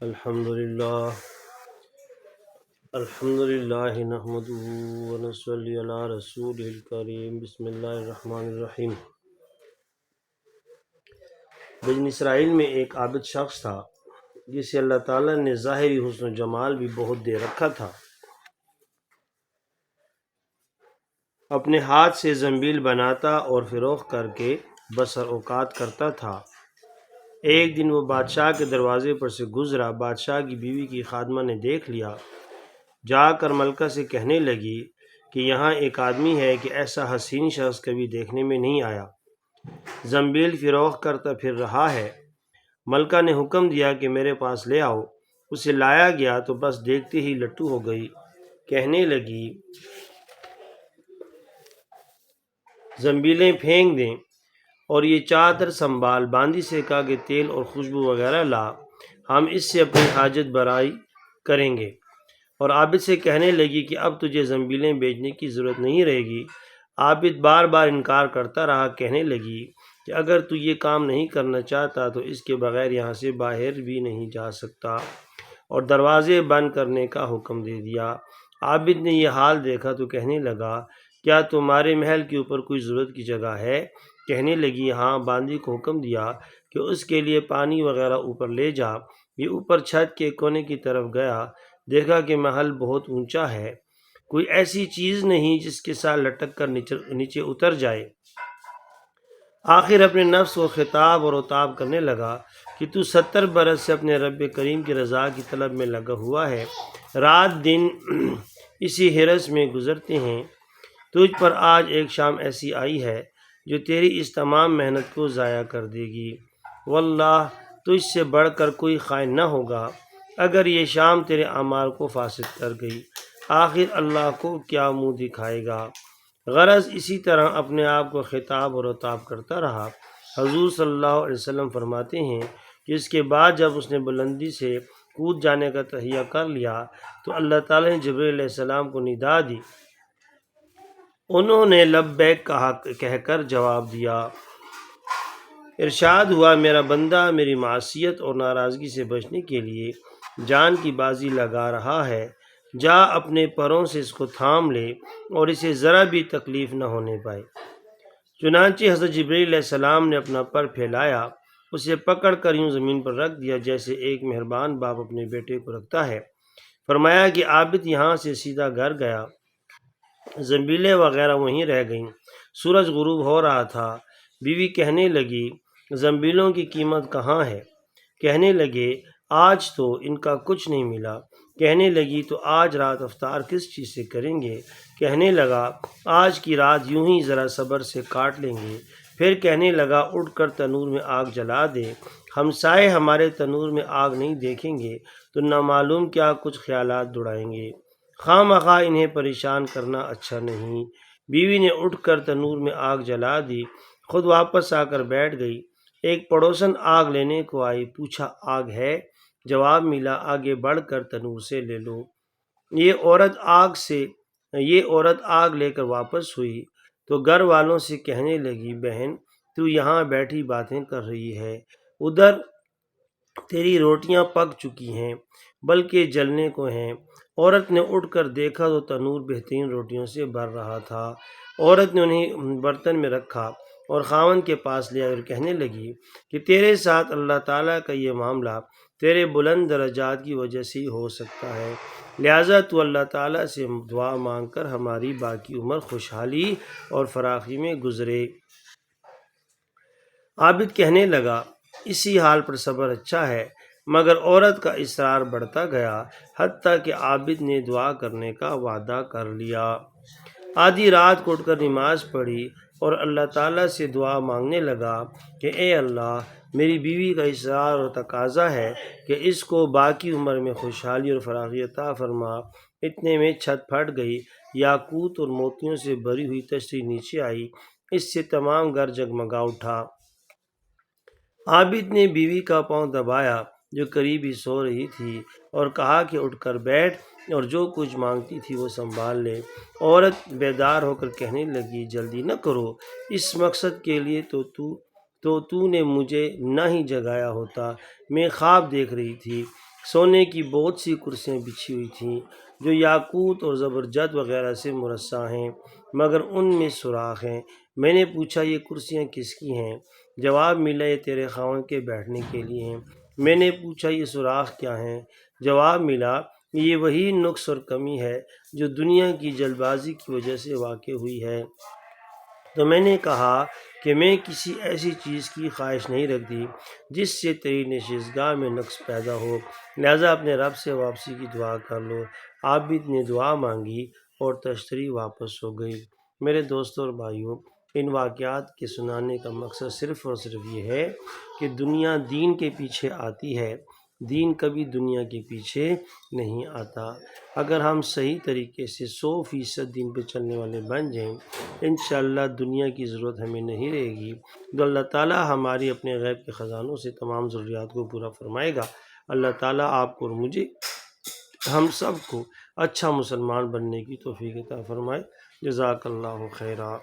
الحمد للہ نحمده ونصلی علی رسولہ الکریم بسم اللہ الرحمن الرحیم۔ بنی اسرائیل میں ایک عابد شخص تھا جسے اللہ تعالیٰ نے ظاہری حسن و جمال بھی بہت دے رکھا تھا۔ اپنے ہاتھ سے زنبیل بناتا اور فروخت کر کے بسر اوقات کرتا تھا۔ ایک دن وہ بادشاہ کے دروازے پر سے گزرا۔ بادشاہ کی بیوی کی خادمہ نے دیکھ لیا، جا کر ملکہ سے کہنے لگی کہ یہاں ایک آدمی ہے کہ ایسا حسین شخص کبھی دیکھنے میں نہیں آیا، زنبیل فروخت کرتا پھر رہا ہے۔ ملکہ نے حکم دیا کہ میرے پاس لے آؤ۔ اسے لایا گیا تو بس دیکھتے ہی لٹو ہو گئی۔ کہنے لگی زنبیلیں پھینک دیں اور یہ چادر سنبھال۔ باندی سے کہا کہ تیل اور خوشبو وغیرہ لا، ہم اس سے اپنی حاجت برائی کریں گے۔ اور عابد سے کہنے لگی کہ اب تجھے زنبیلیں بیچنے کی ضرورت نہیں رہے گی۔ عابد بار بار انکار کرتا رہا۔ کہنے لگی کہ اگر تو یہ کام نہیں کرنا چاہتا تو اس کے بغیر یہاں سے باہر بھی نہیں جا سکتا، اور دروازے بند کرنے کا حکم دے دیا۔ عابد نے یہ حال دیکھا تو کہنے لگا کیا تمہارے محل کے اوپر کوئی ضرورت کی جگہ ہے؟ کہنے لگی ہاں۔ باندی کو حکم دیا کہ اس کے لیے پانی وغیرہ اوپر لے جا۔ یہ اوپر چھت کے کونے کی طرف گیا، دیکھا کہ محل بہت اونچا ہے، کوئی ایسی چیز نہیں جس کے ساتھ لٹک کر نیچے اتر جائے۔ آخر اپنے نفس کو خطاب اور عتاب کرنے لگا کہ تو 70 برس سے اپنے رب کریم کی رضا کی طلب میں لگا ہوا ہے، رات دن اسی حرص میں گزرتے ہیں۔ تجھ پر آج ایک شام ایسی آئی ہے جو تیری اس تمام محنت کو ضائع کر دے گی۔ واللہ تجھ سے بڑھ کر کوئی خائن نہ ہوگا اگر یہ شام تیرے اعمال کو فاسد کر گئی، آخر اللہ کو کیا منہ دکھائے گا؟ غرض اسی طرح اپنے آپ کو خطاب اور عتاب کرتا رہا۔ حضور صلی اللہ علیہ وسلم فرماتے ہیں کہ اس کے بعد جب اس نے بلندی سے کود جانے کا تہیہ کر لیا تو اللہ تعالیٰ نے جبرائیل علیہ السلام کو ندا دی۔ انہوں نے لبیک کہہ کر جواب دیا۔ ارشاد ہوا میرا بندہ میری معصیت اور ناراضگی سے بچنے کے لیے جان کی بازی لگا رہا ہے، جا اپنے پروں سے اس کو تھام لے اور اسے ذرا بھی تکلیف نہ ہونے پائے۔ چنانچہ حضرت جبرائیل علیہ السلام نے اپنا پر پھیلایا، اسے پکڑ کر یوں زمین پر رکھ دیا جیسے ایک مہربان باپ اپنے بیٹے کو رکھتا ہے۔ فرمایا کہ عابد یہاں سے سیدھا گھر گیا، زنبیلیں وغیرہ وہیں رہ گئیں۔ سورج غروب ہو رہا تھا۔ بیوی کہنے لگی زنبیلوں کی قیمت کہاں ہے؟ کہنے لگے آج تو ان کا کچھ نہیں ملا۔ کہنے لگی تو آج رات افطار کس چیز سے کریں گے؟ کہنے لگا آج کی رات یوں ہی ذرا صبر سے کاٹ لیں گے۔ پھر کہنے لگا اٹھ کر تنور میں آگ جلا دے، ہمسائے ہمارے تنور میں آگ نہیں دیکھیں گے تو نہ معلوم کیا کچھ خیالات دوڑائیں گے، خواہ مخواہ انہیں پریشان کرنا اچھا نہیں۔ بیوی نے اٹھ کر تنور میں آگ جلا دی، خود واپس آ کر بیٹھ گئی۔ ایک پڑوسن آگ لینے کو آئی، پوچھا آگ ہے؟ جواب ملا آگے بڑھ کر تنور سے لے لو۔ یہ عورت آگ لے کر واپس ہوئی تو گھر والوں سے کہنے لگی بہن تو یہاں بیٹھی باتیں کر رہی ہے، ادھر تیری روٹیاں پک چکی ہیں بلکہ جلنے کو ہیں۔ عورت نے اٹھ کر دیکھا تو تنور بہترین روٹیوں سے بھر رہا تھا۔ عورت نے انہیں برتن میں رکھا اور خاوند کے پاس لے آئی اور کہنے لگی کہ تیرے ساتھ اللہ تعالیٰ کا یہ معاملہ تیرے بلند درجات کی وجہ سے ہی ہو سکتا ہے، لہٰذا تو اللہ تعالیٰ سے دعا مانگ کر ہماری باقی عمر خوشحالی اور فراخی میں گزرے۔ عابد کہنے لگا اسی حال پر صبر اچھا ہے، مگر عورت کا اصرار بڑھتا گیا حتیٰ کہ عابد نے دعا کرنے کا وعدہ کر لیا۔ آدھی رات کو اٹھ کر نماز پڑھی اور اللہ تعالیٰ سے دعا مانگنے لگا کہ اے اللہ میری بیوی کا اصرار اور تقاضا ہے کہ اس کو باقی عمر میں خوشحالی اور فراخی عطا فرما۔ اتنے میں چھت پھٹ گئی، یاقوت اور موتیوں سے بھری ہوئی تشتری نیچے آئی، اس سے تمام گھر جگمگا اٹھا۔ عابد نے بیوی کا پاؤں دبایا جو قریب ہی سو رہی تھی اور کہا کہ اٹھ کر بیٹھ اور جو کچھ مانگتی تھی وہ سنبھال لے۔ عورت بیدار ہو کر کہنے لگی جلدی نہ کرو، اس مقصد کے لیے تو نے مجھے نہ ہی جگایا ہوتا، میں خواب دیکھ رہی تھی۔ سونے کی بہت سی کرسیاں بچھی ہوئی تھیں جو یاقوت اور زبرجد وغیرہ سے مرصع ہیں، مگر ان میں سوراخ ہیں۔ میں نے پوچھا یہ کرسیاں کس کی ہیں؟ جواب ملا یہ تیرے خاوند کے بیٹھنے کے لیے ہیں۔ میں نے پوچھا یہ سوراخ کیا ہیں؟ جواب ملا یہ وہی نقص اور کمی ہے جو دنیا کی جلد بازی کی وجہ سے واقع ہوئی ہے۔ تو میں نے کہا کہ میں کسی ایسی چیز کی خواہش نہیں رکھتی جس سے تیری نشستگاہ میں نقص پیدا ہو، لہذا اپنے رب سے واپسی کی دعا کر لو۔ عابد نے دعا مانگی اور تشتری واپس ہو گئی۔ میرے دوستوں اور بھائیوں، ان واقعات کے سنانے کا مقصد صرف اور صرف یہ ہے کہ دنیا دین کے پیچھے آتی ہے، دین کبھی دنیا کے پیچھے نہیں آتا۔ اگر ہم صحیح طریقے سے 100% دین پہ چلنے والے بن جائیں، انشاءاللہ دنیا کی ضرورت ہمیں نہیں رہے گی، تو اللہ تعالیٰ ہماری اپنے غیب کے خزانوں سے تمام ضروریات کو پورا فرمائے گا۔ اللہ تعالیٰ آپ کو اور مجھے، ہم سب کو اچھا مسلمان بننے کی توفیق عطا فرمائے۔ جزاک اللہ خیرہ۔